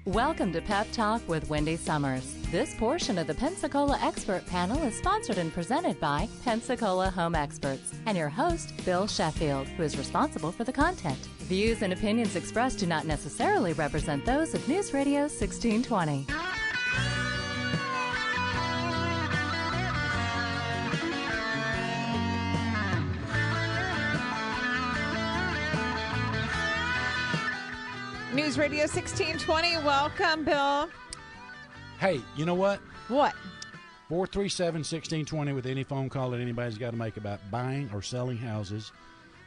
Welcome to Pep Talk with Wendy Summers. This portion of the Pensacola Expert Panel is sponsored and presented by Pensacola Home Experts and your host, Bill Sheffield, who is responsible for the content. Views and opinions expressed do not necessarily represent those of News Radio 1620. News Radio 1620. Welcome, Bill. Hey, you know what? What? 437-1620 with any phone call that anybody's got to make about buying or selling houses.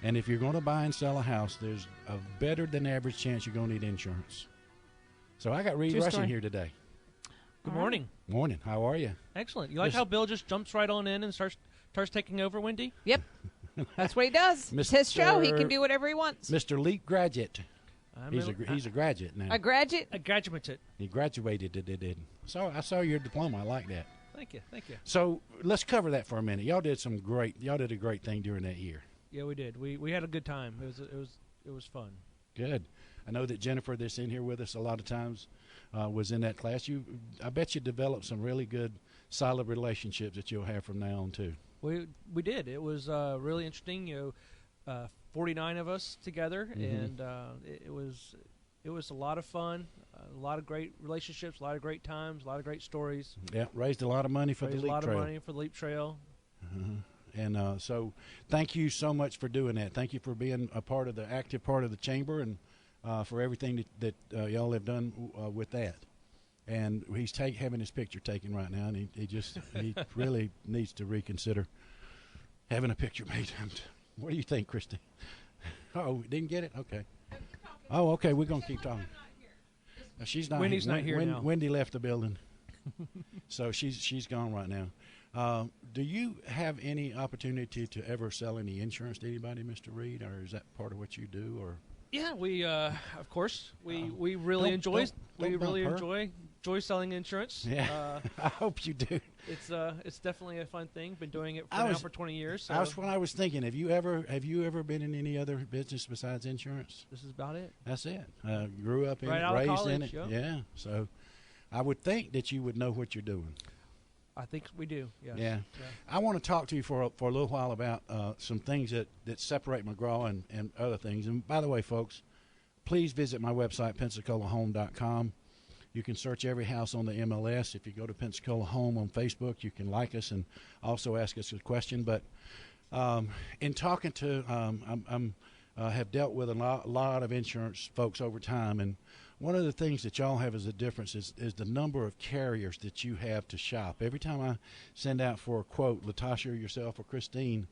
And if you're going to buy and sell a house, there's a better than average chance you're going to need insurance. So I got Reid Rushing here today. Good morning. Morning. How are you? Excellent. You like how Bill just jumps right on in and starts taking over, Wendy? Yep. That's what he does. It's his show. He can do whatever he wants. Mr. Leap Graduate. He's a graduate now. A graduate? A graduate. He graduated. So I saw your diploma. I like that. Thank you. So let's cover that for a minute. Y'all did a great thing during that year. Yeah, we did. We had a good time. It was fun. Good. I know that Jennifer, that's in here with us a lot of times, was in that class. I bet you developed some really good, solid relationships that you'll have from now on too. We did. It was really interesting. 49 of us together, and it was a lot of fun, a lot of great relationships, a lot of great times, a lot of great stories. Yeah, raised a lot of money for the Leap Trail. Raised a lot of money for the Leap Trail. And so thank you so much for doing that. Thank you for being active part of the chamber, and for everything that y'all have done with that. And he's having his picture taken right now, and he really needs to reconsider having a picture made. What do you think, Christy? Oh, didn't get it? Okay. Oh, okay. We're going to keep talking. She's not. Wendy's not here now. Wendy left the building, so she's gone right now. Do you have any opportunity to ever sell any insurance to anybody, Mr. Reid, or is that part of what you do? Or yeah, we of course we really enjoy selling insurance. Yeah, I hope you do. It's definitely a fun thing. Been doing it for 20 years. So. That's what I was thinking. Have you ever been in any other business besides insurance? This is about it. That's it. Grew up in it, raised in it. Yeah. So I would think that you would know what you're doing. I think we do. Yes. Yeah. I want to talk to you for a little while about some things that separate McGraw and other things. And by the way, folks, please visit my website, PensacolaHome.com. You can search every house on the MLS. If you go to Pensacola Home on Facebook, you can like us and also ask us a question. But in talking to, have dealt with a lot of insurance folks over time, and one of the things that y'all have as a difference is the number of carriers that you have to shop. Every time I send out for a quote, Latasha, yourself, or Christine,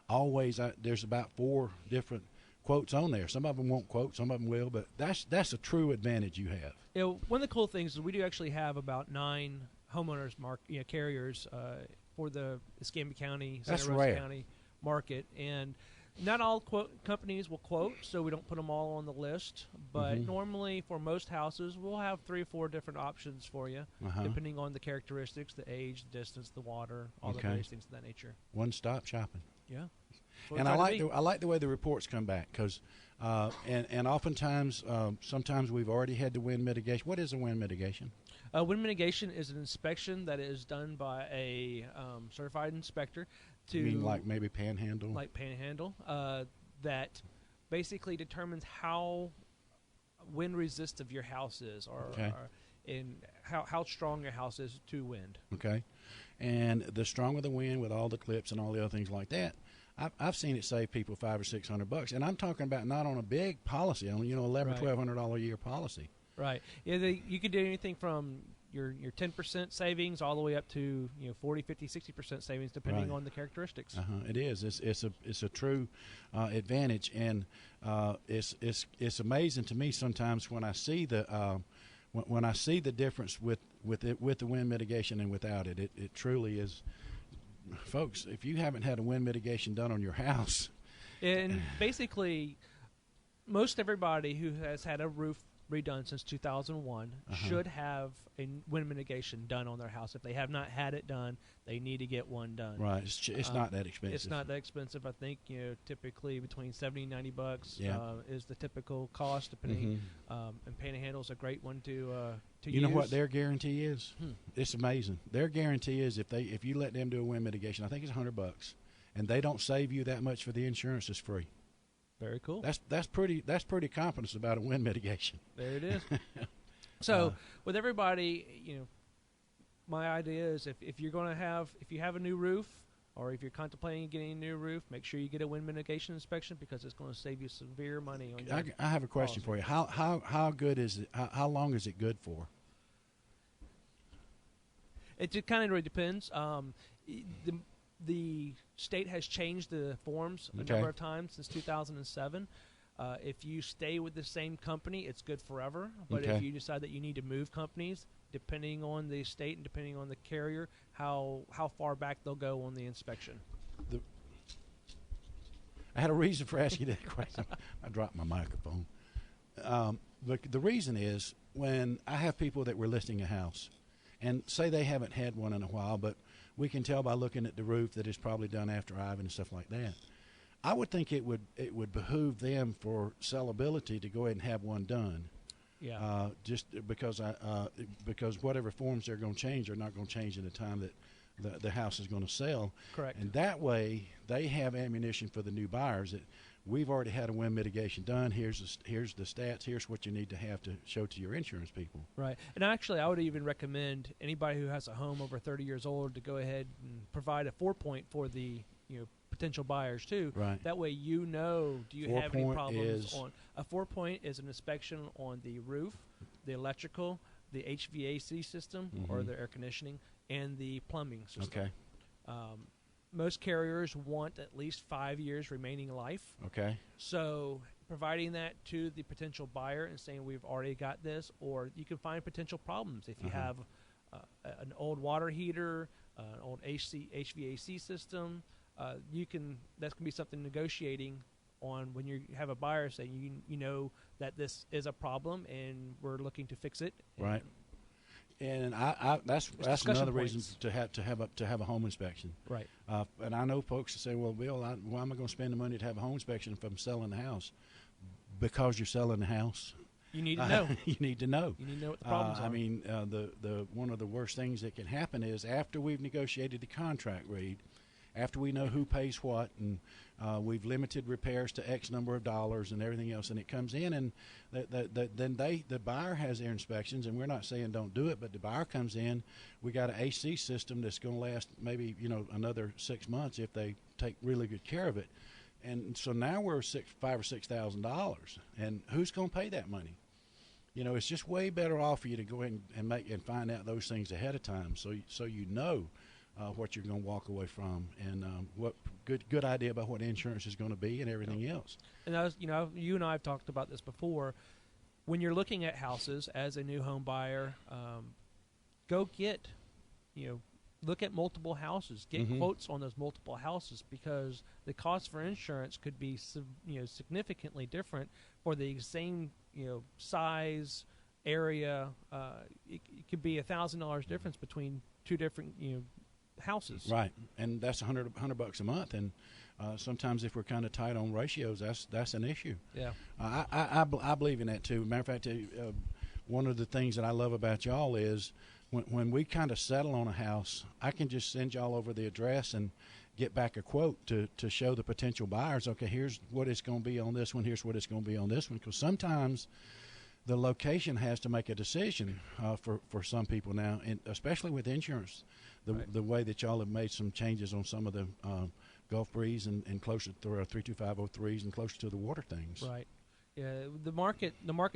always there's about 4 different quotes on there. Some of them won't quote, some of them will, but that's a true advantage you have. Yeah, one of the cool things is we do actually have about 9 homeowners carriers for the Escambia County, Santa Rosa County market, and not all companies will quote, so we don't put them all on the list. But normally, for most houses, we'll have 3 or 4 different options for you, depending on the characteristics, the age, the distance, the water, all the various things of that nature. One-stop shopping. Yeah. And I like the way the reports come back, because and oftentimes, sometimes we've already had the wind mitigation. What is a wind mitigation? Wind mitigation is an inspection that is done by a certified inspector. You mean like maybe Panhandle? Like Panhandle, that basically determines how wind resistive your house is, or how strong your house is to wind. Okay. And the stronger the wind with all the clips and all the other things like that, I've seen it save people $500 or $600, and I'm talking about not on a big policy, on $1,100, $1,200 a year policy. Right. Yeah, you could do anything from your 10% savings all the way up to 40, 50, 60% savings, depending on the characteristics. It is. It's a true advantage, and it's amazing to me sometimes when I see the difference with the wind mitigation and without it. It truly is. Folks, if you haven't had a wind mitigation done on your house, and basically most everybody who has had a roof redone since 2001 should have a wind mitigation done on their house. If they have not had it done, they need to get one done. Right. It's not that expensive. It's not that expensive. I think typically between $70 and $90 is the typical cost, depending. And Panhandle is a great one to use. You know what their guarantee is? It's amazing. Their guarantee is if you let them do a wind mitigation, I think it's $100, and they don't save you that much for the insurance, it's free. Very cool. That's pretty confidence about a wind mitigation. There it is. So with everybody, my idea is if you have a new roof, or if you're contemplating getting a new roof, make sure you get a wind mitigation inspection, because it's going to save you severe money on your I have a question for you. How good is it? How long is it good for? It just kind of really depends. The state has changed the forms a number of times since 2007. If you stay with the same company, it's good forever. But if you decide that you need to move companies, depending on the state and depending on the carrier, how far back they'll go on the inspection. I had a reason for asking you that question. I dropped my microphone. The reason is, when I have people that were listing a house, and say they haven't had one in a while, but we can tell by looking at the roof that it's probably done after Ivan and stuff like that. I would think it would behoove them, for sellability, to go ahead and have one done. Yeah. Just because whatever forms they're going to change are not going to change in the time that the house is going to sell. Correct. And that way they have ammunition for the new buyers that we've already had a wind mitigation done. Here's the stats. Here's what you need to have to show to your insurance people. Right. And actually, I would even recommend anybody who has a home over 30 years old to go ahead and provide a 4-point for the potential buyers too. Right. That way, do you have any problems on a 4-point is an inspection on the roof, the electrical, the HVAC system or the air conditioning, and the plumbing system. Okay. Most carriers want at least 5 years remaining life. Okay. So providing that to the potential buyer and saying we've already got this, or you can find potential problems if you have an old water heater, an old HVAC system. That's going to be something negotiating on when you have a buyer saying you know that this is a problem and we're looking to fix it. Right. And that's another reason to have a home inspection. Right. And I know folks that say, well, Bill, why am I going to spend the money to have a home inspection if I'm selling the house? Because you're selling the house. You need to know. You need to know. You need to know what the problems are. I mean, the one of the worst things that can happen is after we've negotiated the contract, Reid, after we know who pays what, and we've limited repairs to X number of dollars and everything else, and it comes in, and then the buyer has their inspections, and we're not saying don't do it, but the buyer comes in, we got an AC system that's going to last maybe another 6 months if they take really good care of it, and so now we're $5,000 or $6,000, and who's going to pay that money? It's just way better off for you to go ahead and find out those things ahead of time, so you know what you're going to walk away from, and what good idea about what insurance is going to be and everything else. And you and I have talked about this before. When you're looking at houses as a new home buyer, look at multiple houses, get quotes on those multiple houses, because the cost for insurance could be significantly different for the same size area. It could be $1,000 difference between two different houses. Right, and that's $100 a month, and sometimes if we're kind of tight on ratios, that's an issue. Yeah, I believe in that too. Matter of fact, one of the things that I love about y'all is when we kind of settle on a house, I can just send y'all over the address and get back a quote to show the potential buyers. Okay, here's what it's going to be on this one. Here's what it's going to be on this one. Because sometimes the location has to make a decision for some people now, and especially with insurance. The way that y'all have made some changes on some of the Gulf Breeze and closer to 32503s and closer to the water things. Right. Yeah. The market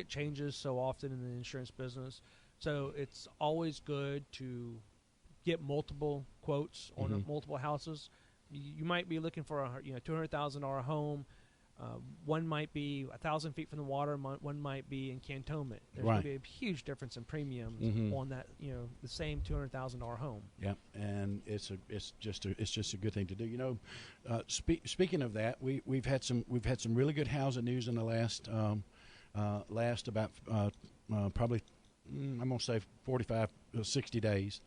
changes so often in the insurance business, so it's always good to get multiple quotes on multiple houses. You might be looking for a $200,000 home. One might be 1,000 feet from the water. One might be in cantonment. There's going to be a huge difference in premiums on that. The same $200,000 home. Yeah, and it's just a good thing to do. Speaking of that, we've had some really good housing news in the last last about probably, I'm going to say 45, 60 days.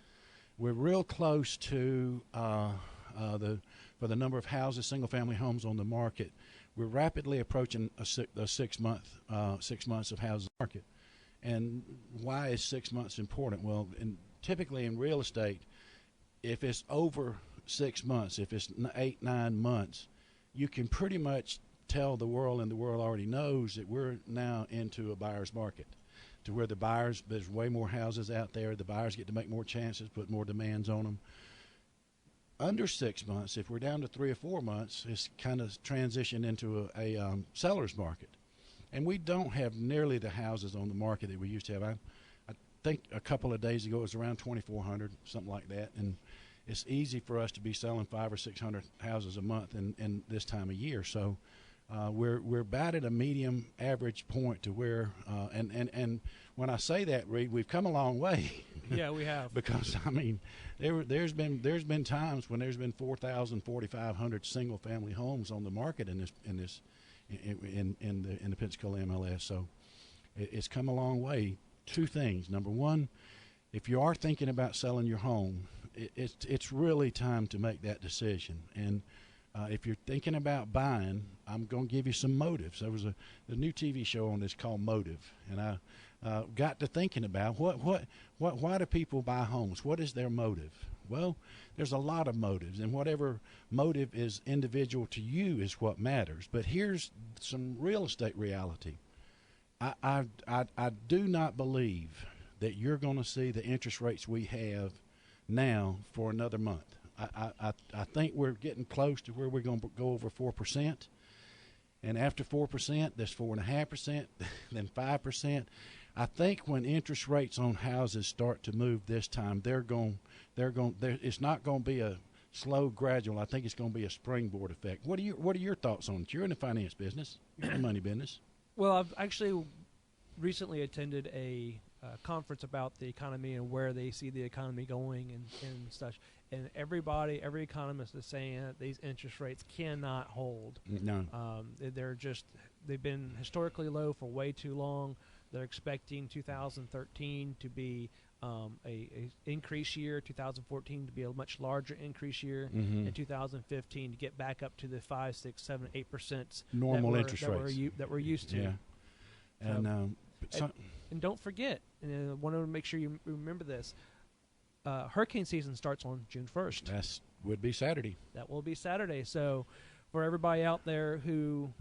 We're real close to for the number of houses, single-family homes on the market. We're rapidly approaching a 6 months of housing market. And why is 6 months important? Well, typically in real estate, if it's over 6 months, if it's 8, 9 months, you can pretty much tell the world, and the world already knows that we're now into a buyer's market, to where the buyers, there's way more houses out there. The buyers get to make more chances, put more demands on them. Under 6 months, if we're down to 3 or 4 months, it's kind of transitioned into a seller's market. And we don't have nearly the houses on the market that we used to have. I think a couple of days ago it was around 2,400, something like that. And it's easy for us to be selling 500 or 600 houses a month in this time of year. So we're about at a medium average point to where, and when I say that, Reid, we've come a long way. Yeah, we have. Because I mean, there's been times when there's been 4,000, 4,500 single family homes on the market in the Pensacola MLS. So it's come a long way. Two things. Number one, if you are thinking about selling your home, it's really time to make that decision. And if you're thinking about buying, I'm going to give you some motives. There was a new TV show on this called Motive, and I got to thinking about why do people buy homes? What is their motive? Well, there's a lot of motives, and whatever motive is individual to you is what matters. But here's some real estate reality. I do not believe that you're going to see the interest rates we have now for another month. I think we're getting close to where we're going to go over 4%. And after 4%, there's 4.5%, then 5%. I think when interest rates on houses start to move this time, it's not going to be a slow, gradual. I think it's going to be a springboard effect. What are your thoughts on it? You're in the finance business. You're in the money business. Well, I've actually recently attended a conference about the economy and where they see the economy going and such. And every economist is saying that these interest rates cannot hold. No. They've been historically low for way too long. They're expecting 2013 to be a increase year, 2014 to be a much larger increase year, and 2015 to get back up to the 5, 6, 7, 8% normal interest rates that we're used to. Yeah. And don't forget, and I want to make sure you remember this. Hurricane season starts on June 1st. That would be Saturday. That will be Saturday. So for everybody out there who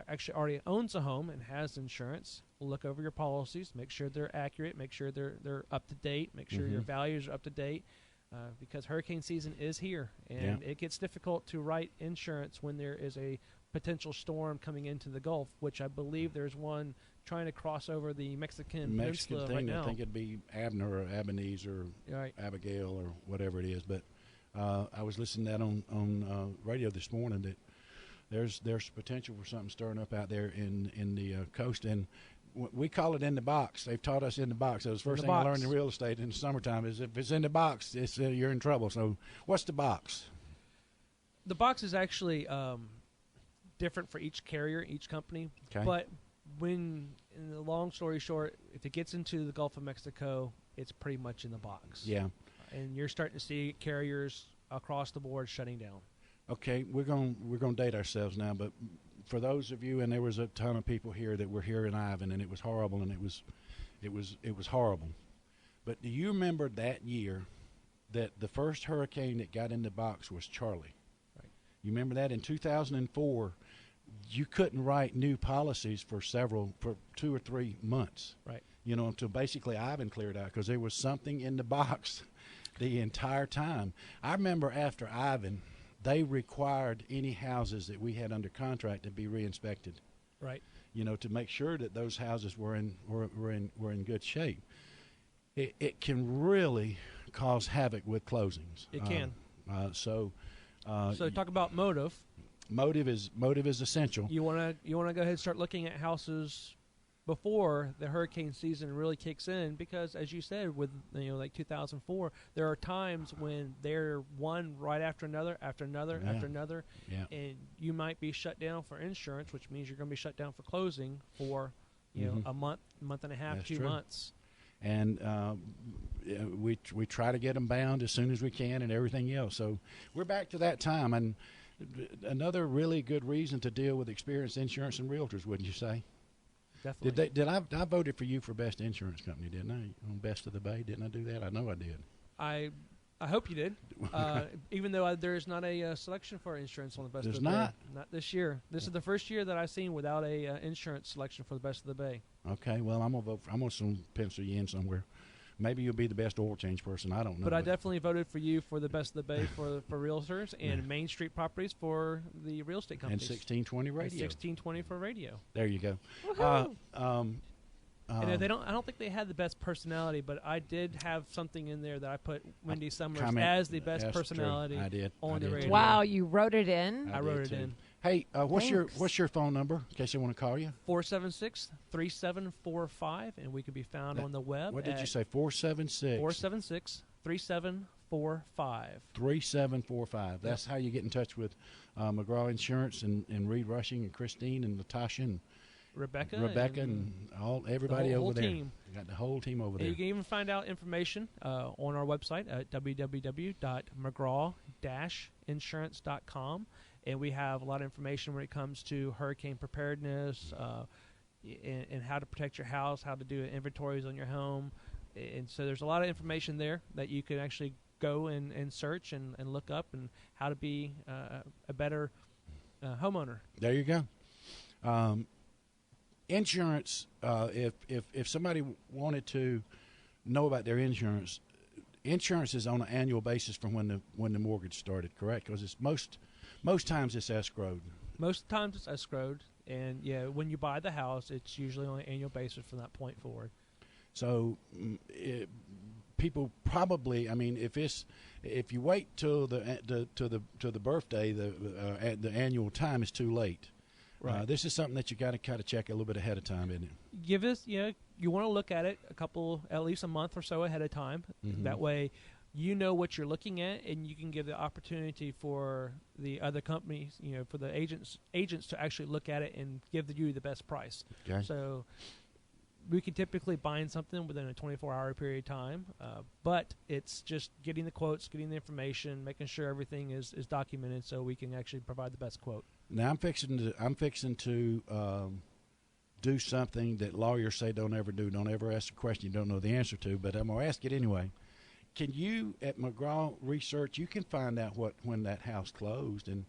actually already owns a home and has insurance, look over your policies, make sure they're accurate, make sure they're up to date, make sure your values are up to date, because hurricane season is here, and it gets difficult to write insurance when there is a potential storm coming into the Gulf, which I believe there's one trying to cross over the Mexican peninsula thing, right now. I think it'd be Abner or Abenese or Abigail or whatever it is. But I was listening to that on radio this morning that there's potential for something stirring up out there in the coast, and we call it in the box. They've taught us in the box. That was the first thing I learned in real estate in the summertime is if it's in the box, it's you're in trouble. So what's the box? The box is actually different for each carrier, each company. Okay. But in the long story short, if it gets into the Gulf of Mexico, it's pretty much in the box. Yeah. And you're starting to see carriers across the board shutting down. Okay, we're going to date ourselves now, but for those of you, and there was a ton of people here that were here in Ivan, and it was horrible, and it was horrible. But do you remember that year that the first hurricane that got in the box was Charlie? Right. You remember that in 2004, you couldn't write new policies for 2 or 3 months. Right. Until basically Ivan cleared out because there was something in the box the entire time. I remember after Ivan, they required any houses that we had under contract to be re-inspected. Right. To make sure that those houses were in good shape. It can really cause havoc with closings. It can. So talk about motive. Motive is essential. You want to go ahead and start looking at houses before the hurricane season really kicks in, because as you said, with like 2004, there are times when they're one right after another, and you might be shut down for insurance, which means you're going to be shut down for closing for a month and a half, That's 2 true. months. And we try to get them bound as soon as we can and everything else. So we're back to that time. And another really good reason to deal with experienced insurance and realtors, wouldn't you say? Definitely. I voted for you for best insurance company, didn't I? On Best of the Bay, didn't I do that? I know I did. I hope you did. Even though there is not a selection for insurance on the Best There's of the not? Bay. Not this year. This is the first year that I've seen without a insurance selection for the Best of the Bay. Okay, well, I'm gonna pencil you in somewhere. Maybe you'll be the best oil change person. I don't know. But I definitely voted for you for the Best of the Bay for realtors and Main Street Properties for the real estate and companies. 1620 radio. And 1620 for radio. There you go. And I don't think they had the best personality, but I did have something in there that I put Wendy Summers as the best personality on the radio. Wow, you wrote it in? I wrote it in. Hey, what's your phone number in case they want to call you? 476-3745, and we can be found on the web. What did you say? 476? 476-3745. 3745. That's how you get in touch with McGraw Insurance and Reid Rushing and Christine and Latasha and Rebecca and everybody over there. Team. You got the whole team over there. You can even find out information on our website at www.mcgraw-insurance.com, and we have a lot of information when it comes to hurricane preparedness and how to protect your house, how to do inventories on your home, and so there's a lot of information there that you can actually go and search and look up and how to be a better homeowner. There you go. Insurance, if somebody wanted to know about their insurance is on an annual basis from when the mortgage started, correct? Because it's most times it's escrowed. Most times it's escrowed, and when you buy the house, it's usually on an annual basis from that point forward. So people probably, I mean, if you wait till the birthday, the annual time is too late. Right. This is something that you got to kind of check a little bit ahead of time, isn't it? Give us, you want to look at it at least a month or so ahead of time. Mm-hmm. That way, you know what you're looking at, and you can give the opportunity for the other companies, for the agents to actually look at it and give you the best price. Okay. So we can typically bind something within a 24-hour period of time, but it's just getting the quotes, getting the information, making sure everything is documented so we can actually provide the best quote. Now I'm fixing to do something that lawyers say don't ever do. Don't ever ask a question you don't know the answer to, but I'm going to ask it anyway. Can you, at McGraw Research, you can find out when that house closed, and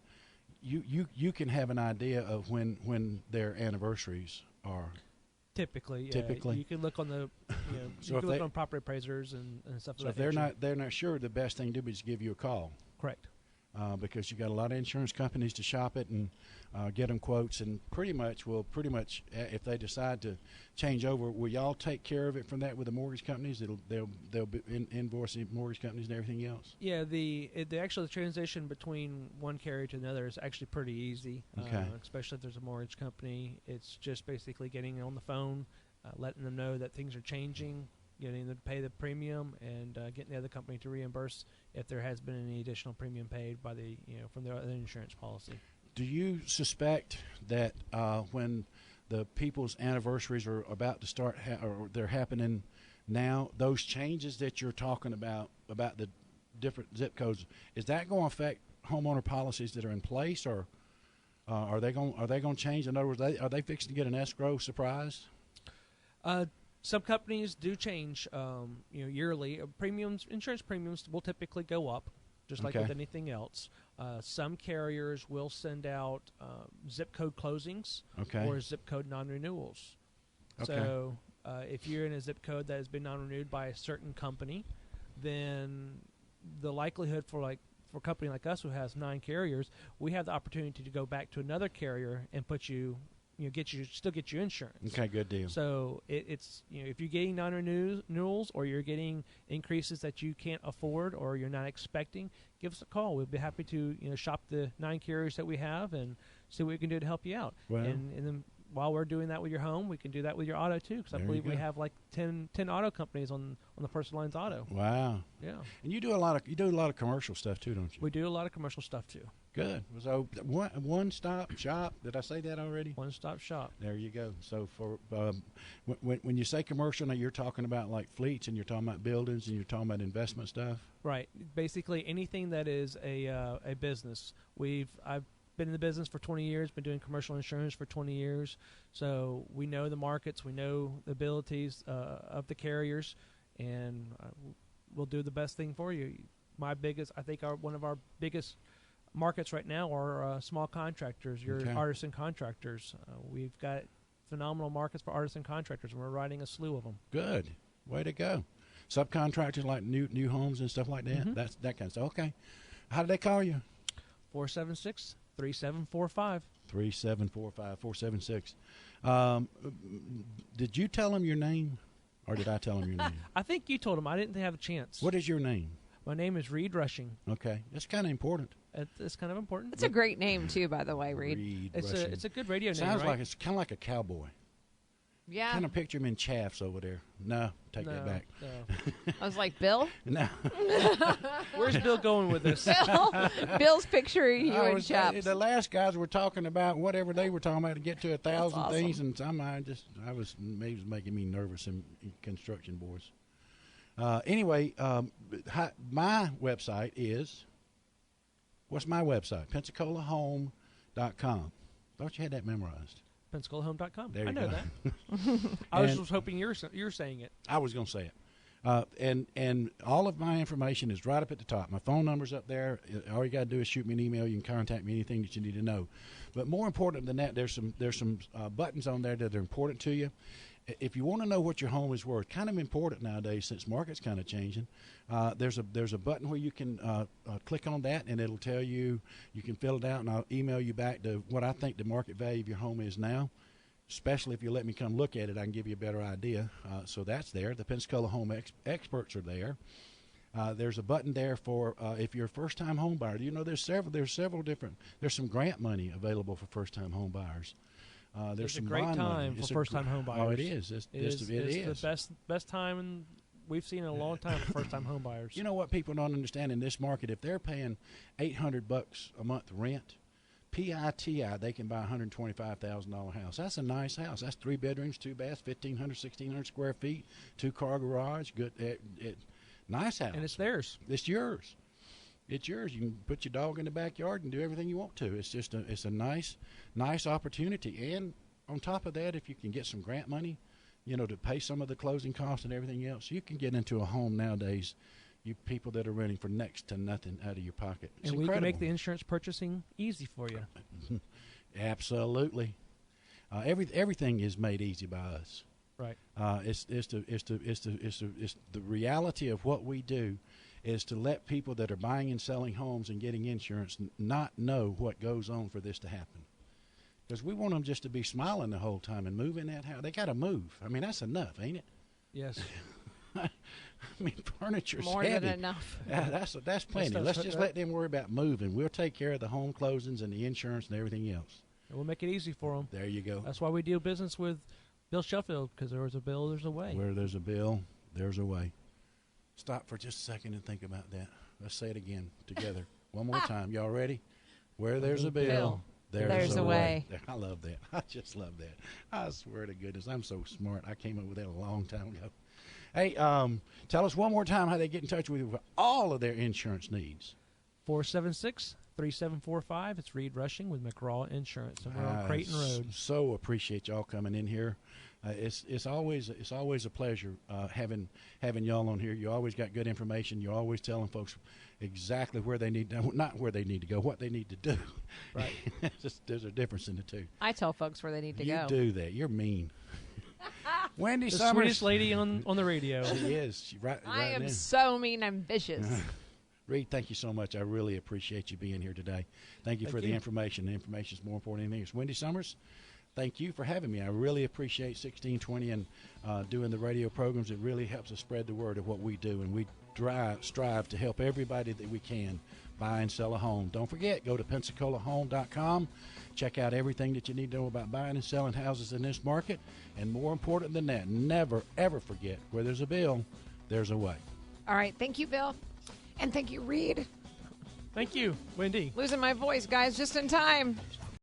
you can have an idea of when their anniversaries are. Typically, you can look on the so you can look on property appraisers and stuff. So if they're not sure, the best thing to do is give you a call. Correct. Because you got a lot of insurance companies to shop it and get them quotes, and pretty much if they decide to change over, will y'all take care of it from that with the mortgage companies? They'll be invoicing mortgage companies and everything else. Yeah, the actual transition between one carrier to another is actually pretty easy. Okay. Especially if there's a mortgage company, it's just basically getting on the phone, letting them know that things are changing, getting them to pay the premium, and getting the other company to reimburse if there has been any additional premium paid by from their other insurance policy. Do you suspect that when the people's anniversaries are about to start or they're happening now, those changes that you're talking about the different zip codes, is that going to affect homeowner policies that are in place, or are they going to change? In other words, are they fixing to get an escrow surprise? Some companies do change, yearly. Insurance premiums will typically go up, just like with anything else. Some carriers will send out zip code closings or zip code non-renewals. Okay. So if you're in a zip code that has been non-renewed by a certain company, then the likelihood for a company like us who has 9 carriers, we have the opportunity to go back to another carrier and put you. Still get you insurance. Okay, good deal. So it's if you're getting non-renewals or you're getting increases that you can't afford or you're not expecting, give us a call. We'd be happy to shop the 9 carriers that we have and see what we can do to help you out. Well, and then while we're doing that with your home, we can do that with your auto too, because I believe we have like 10 auto companies on the personal lines auto. Wow. Yeah. And you do a lot of commercial stuff too, don't you? We do a lot of commercial stuff too. Good. So one-stop shop. Did I say that already? One-stop shop. There you go. So for when you say commercial, now you're talking about like fleets, and you're talking about buildings, and you're talking about investment stuff. Right. Basically, anything that is a business. I've been in the business for 20 years. Been doing commercial insurance for 20 years. So we know the markets. We know the abilities of the carriers, and we'll do the best thing for you. One of our biggest markets right now are small contractors, your artisan contractors. We've got phenomenal markets for artisan contractors, and we're writing a slew of them. Good. Way to go. Subcontractors like new homes and stuff like that? Mm-hmm. That kind of stuff. Okay. How did they call you? 476-3745. 476. Did you tell them your name, or did I tell them your name? I think you told them. I didn't have a chance. What is your name? My name is Reid Rushing. Okay. That's kind of important. It's kind of important. It's a great name, too, by the way, Reid. It's a good radio name, Sounds right? like it's kind of like a cowboy. Yeah. Kind of picture him in chaffs over there. No, take that back. No. I was like, Bill? No. Where's Bill going with this? Bill's picturing you in chaps. The last guys were talking about whatever they were talking about to get to 1,000 things, and I was making me nervous in construction boards. Anyway, my website is, what's my website? PensacolaHome.com. Thought you had that memorized. PensacolaHome.com. There you go. I know that. I was just hoping you're saying it. I was going to say it. And all of my information is right up at the top. My phone number's up there. All you got to do is shoot me an email. You can contact me, anything that you need to know. But more important than that, there's some buttons on there that are important to you. If you want to know what your home is worth, kind of important nowadays since market's kind of changing, there's a button where you can click on that, and it'll tell you, you can fill it out, and I'll email you back to what I think the market value of your home is now. Especially if you let me come look at it, I can give you a better idea. So that's there. The Pensacola Home Experts are there. There's a button there for if you're a first-time home buyer. You know, there's several different. There's some grant money available for first-time home buyers. There's some a great time for first-time home buyers. Oh, it is. It is the best time we've seen in a long time for first-time home buyers. You know what people don't understand in this market? If they're paying $800 a month rent, PITI, they can buy a $125,000 house. That's a nice house. That's 3 bedrooms, 2 baths, 1,500, 1,600 square feet, 2-car garage. Good, nice house. And it's theirs. It's yours. It's yours. You can put your dog in the backyard and do everything you want to. It's just it's a nice opportunity. And on top of that, if you can get some grant money, you know, to pay some of the closing costs and everything else, you can get into a home nowadays. You people that are renting for next to nothing out of your pocket. It's and incredible. We can make the insurance purchasing easy for you. Absolutely. Everything is made easy by us. Right. It's the reality of what we do is to let people that are buying and selling homes and getting insurance not know what goes on for this to happen. Because we want them just to be smiling the whole time and moving that house. They got to move. I mean, that's enough, ain't it? Yes. I mean, furniture's more heavy. than enough. That's plenty. Let's just let them worry about moving. We'll take care of the home closings and the insurance and everything else. And we'll make it easy for them. There you go. That's why we do business with Bill Sheffield, because there was a bill, there's a way. Where there's a bill, there's a way. Stop for just a second and think about that. Let's say it again together. One more time. Y'all ready? Where there's a bill, there's a way. I love that. I just love that. I swear to goodness, I'm so smart. I came up with that a long time ago. Hey, tell us one more time how they get in touch with you for all of their insurance needs. 476-3745. It's Reid Rushing with McGraw Insurance, and we're on Creighton Road. So appreciate y'all coming in here. It's always a pleasure having y'all on here. You always got good information. You're always telling folks exactly where they need to, not where they need to go, what they need to do. Right. There's a difference in the two. I tell folks where they need to go. You do that. You're mean. Wendy the Summers, sweetest lady on the radio. She is. She right I am in. so mean and vicious. Reid, thank you so much. I really appreciate you being here today. Thank you for the information. The information is more important than anything else. Wendy Summers, thank you for having me. I really appreciate 1620 and doing the radio programs. It really helps us spread the word of what we do, and we strive to help everybody that we can buy and sell a home. Don't forget, go to PensacolaHome.com. Check out everything that you need to know about buying and selling houses in this market. And more important than that, never, ever forget, where there's a bill, there's a way. All right. Thank you, Bill. And thank you, Reid. Thank you, Wendy. Losing my voice, guys, just in time.